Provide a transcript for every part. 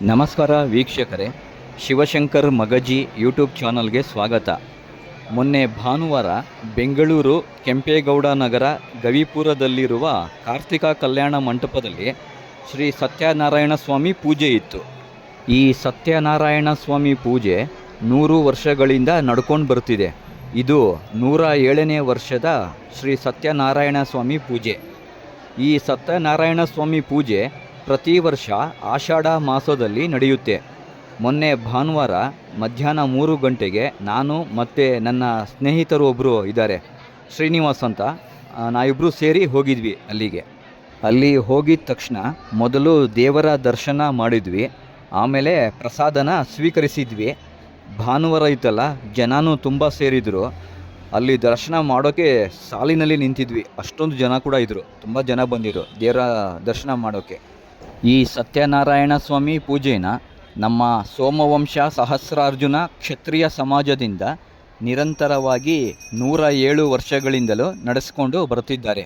ನಮಸ್ಕಾರ ವೀಕ್ಷಕರೇ, ಶಿವಶಂಕರ್ ಮಗಜಿ ಯೂಟ್ಯೂಬ್ ಚಾನಲ್ಗೆ ಸ್ವಾಗತ. ಮೊನ್ನೆ ಭಾನುವಾರ ಬೆಂಗಳೂರು ಕೆಂಪೇಗೌಡ ನಗರ ಗವಿಪುರದಲ್ಲಿರುವ ಕಾರ್ತಿಕ ಕಲ್ಯಾಣ ಮಂಟಪದಲ್ಲಿ ಶ್ರೀ ಸತ್ಯನಾರಾಯಣ ಸ್ವಾಮಿ ಪೂಜೆ ಇತ್ತು. ಈ ಸತ್ಯನಾರಾಯಣ ಸ್ವಾಮಿ ಪೂಜೆ 100 ವರ್ಷಗಳಿಂದ ನಡ್ಕೊಂಡು ಬರ್ತಿದೆ. ಇದು 107ನೇ ವರ್ಷದ ಶ್ರೀ ಸತ್ಯನಾರಾಯಣ ಸ್ವಾಮಿ ಪೂಜೆ. ಈ ಸತ್ಯನಾರಾಯಣ ಸ್ವಾಮಿ ಪೂಜೆ ಪ್ರತಿ ವರ್ಷ ಆಷಾಢ ಮಾಸದಲ್ಲಿ ನಡೆಯುತ್ತೆ. ಮೊನ್ನೆ ಭಾನುವಾರ ಮಧ್ಯಾಹ್ನ 3 ಗಂಟೆಗೆ ನಾನು ಮತ್ತು ನನ್ನ ಸ್ನೇಹಿತರು ಒಬ್ಬರು ಇದ್ದಾರೆ, ಶ್ರೀನಿವಾಸ್ ಅಂತ, ನಾವಿಬ್ಬರು ಸೇರಿ ಹೋಗಿದ್ವಿ ಅಲ್ಲಿಗೆ. ಅಲ್ಲಿ ಹೋಗಿದ ತಕ್ಷಣ ಮೊದಲು ದೇವರ ದರ್ಶನ ಮಾಡಿದ್ವಿ, ಆಮೇಲೆ ಪ್ರಸಾದನ ಸ್ವೀಕರಿಸಿದ್ವಿ. ಭಾನುವಾರ ಇತ್ತಲ್ಲ, ಜನನೂ ತುಂಬ ಸೇರಿದರು. ಅಲ್ಲಿ ದರ್ಶನ ಮಾಡೋಕ್ಕೆ ಸಾಲಿನಲ್ಲಿ ನಿಂತಿದ್ವಿ. ಅಷ್ಟೊಂದು ಜನ ಕೂಡ ಇದ್ದರು, ತುಂಬ ಜನ ಬಂದಿದ್ರು ದೇವರ ದರ್ಶನ ಮಾಡೋಕ್ಕೆ. ಈ ಸತ್ಯನಾರಾಯಣ ಸ್ವಾಮಿ ಪೂಜೆನ ನಮ್ಮ ಸೋಮವಂಶ ಸಹಸ್ರಾರ್ಜುನ ಕ್ಷತ್ರಿಯ ಸಮಾಜದಿಂದ ನಿರಂತರವಾಗಿ 107 ವರ್ಷಗಳಿಂದಲೂ ನಡೆಸಿಕೊಂಡು ಬರುತ್ತಿದ್ದಾರೆ.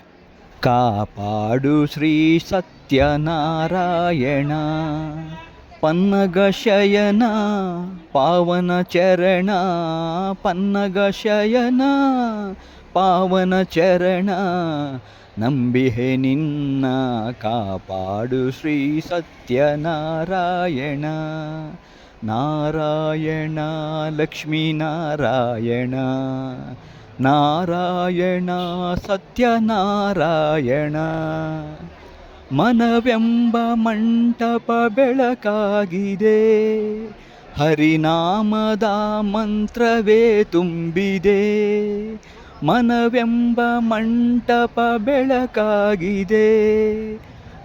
ಕಾಪಾಡು ಶ್ರೀ ಸತ್ಯನಾರಾಯಣ ಪನ್ನಗ ಶಯನ ಪಾವನ ಚರಣ, ಪನ್ನಗ ಶಯನ ಪಾವನ ಚರಣ, ನಂಬಿಹೆ ನಿನ್ನ ಕಾಪಾಡು ಶ್ರೀ ಸತ್ಯನಾರಾಯಣ. ನಾರಾಯಣ ಲಕ್ಷ್ಮೀ ನಾರಾಯಣ, ನಾರಾಯಣ ಸತ್ಯನಾರಾಯಣ. ಮನವೆಂಬ ಮಂಟಪ ಬೆಳಕಾಗಿದೆ, ಹರಿನಾಮದ ಮಂತ್ರವೇ ತುಂಬಿದೆ. ಮನವೆಂಬ ಮಂಟಪ ಬೆಳಕಾಗಿದೆ,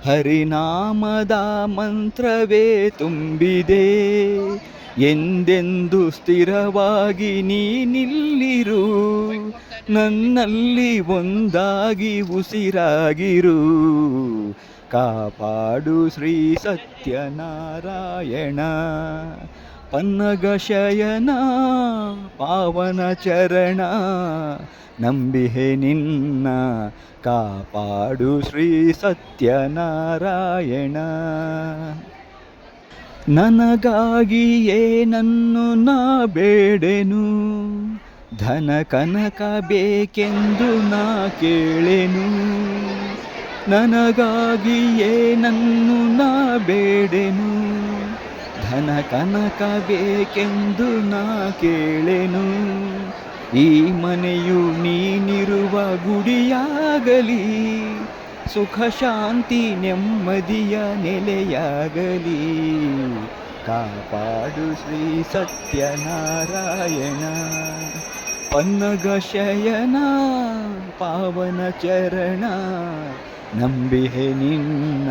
ಹರಿನಾಮದ ಮಂತ್ರವೇ ತುಂಬಿದೆ. ಎಂದೆಂದು ಸ್ಥಿರವಾಗಿ ನೀನಿಲ್ಲಿರು, ನನ್ನಲ್ಲಿ ಒಂದಾಗಿ ಉಸಿರಾಗಿರು. ಕಾಪಾಡು ಶ್ರೀ ಸತ್ಯನಾರಾಯಣ ಪನ್ನಗ ಶಯನ ಪಾವನ ಚರಣ, ನಂಬಿಹೆ ನಿನ್ನ ಕಾಪಾಡು ಶ್ರೀ ಸತ್ಯನಾರಾಯಣ. ನನಗಾಗಿಯೇ ನನ್ನು ನಾ ಬೇಡೆನು, ಧನ ಕನಕ ಬೇಕೆಂದು ನಾ ಕೇಳೆನು. ನನಗಾಗಿಯೇ ನನ್ನು ನಾ ಬೇಡೆನು, ಧನ ಕನಕ ಬೇಕೆಂದು ನಾ ಕೇಳೆನು. ಈ ಮನೆಯು ನೀನಿರುವ ಗುಡಿಯಾಗಲಿ, ಸುಖ ಶಾಂತಿ ನೆಮ್ಮದಿಯ ನೆಲೆಯಾಗಲಿ. ಕಾಪಾಡು ಶ್ರೀ ಸತ್ಯನಾರಾಯಣ ಪನ್ನಗ ಶಯನ ಪಾವನ ಚರಣ, ನಂಬಿಹೆ ನಿನ್ನ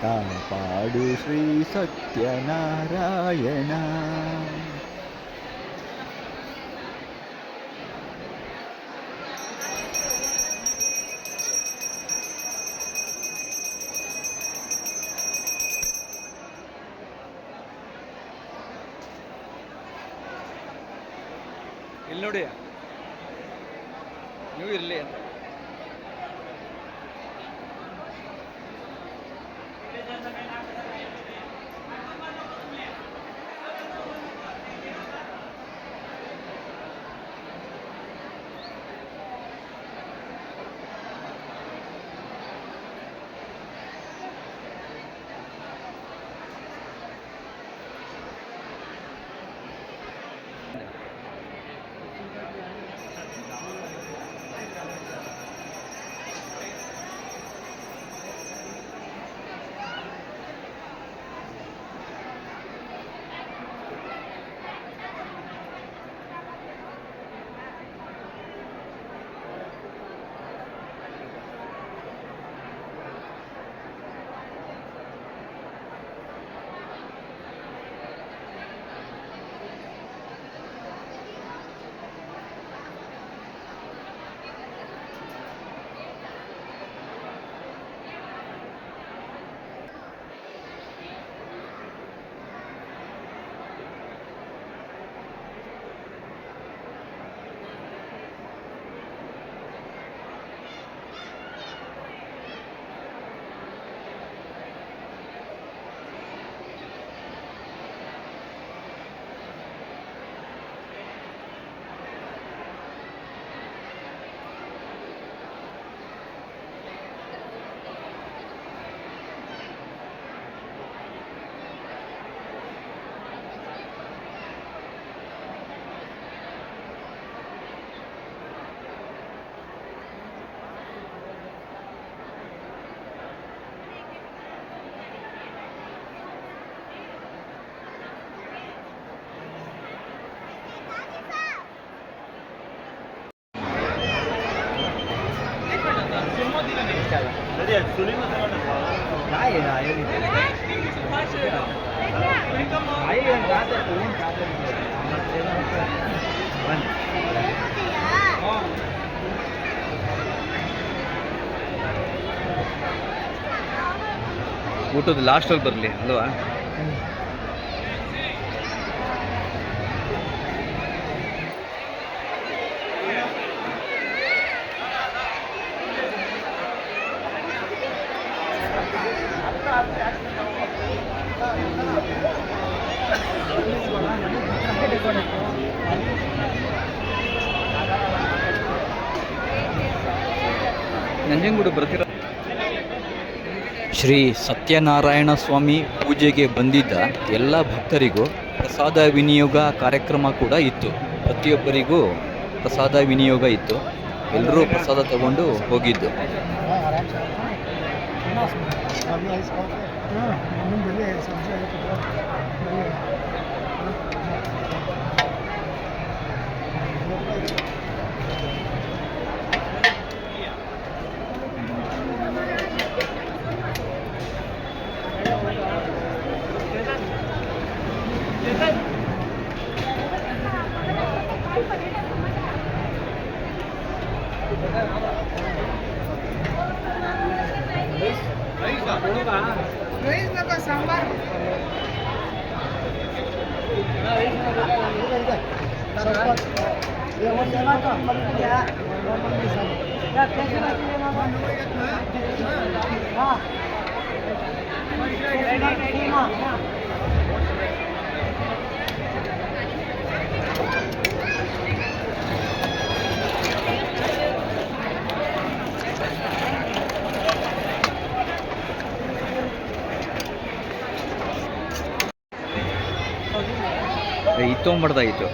ಕಾಪಾಡು ಶ್ರೀ ಸತ್ಯನಾರಾಯಣ. ಇಲ್ಲಿ ನೋಡಿ, ನೀವು ಇರಲಿ ಅಂತ. ಊಟದ ಲಾಸ್ಟಲ್ಲಿ ಬರಲಿ ಅಲ್ವಾ? ನಂಜನಗೂಡು ಬರ್ತೀರ? ಶ್ರೀ ಸತ್ಯನಾರಾಯಣ ಸ್ವಾಮಿ ಪೂಜೆಗೆ ಬಂದಿದ್ದ ಎಲ್ಲ ಭಕ್ತರಿಗೂ ಪ್ರಸಾದ ವಿನಿಯೋಗ ಕಾರ್ಯಕ್ರಮ ಕೂಡ ಇತ್ತು. ಪ್ರತಿಯೊಬ್ಬರಿಗೂ ಪ್ರಸಾದ ವಿನಿಯೋಗ ಇತ್ತು. ಎಲ್ಲರೂ ಪ್ರಸಾದ ತಗೊಂಡು ಹೋಗಿದ್ದು. ಇತ್ತೊಂಬರ್ದಾಗಿತ್ತು.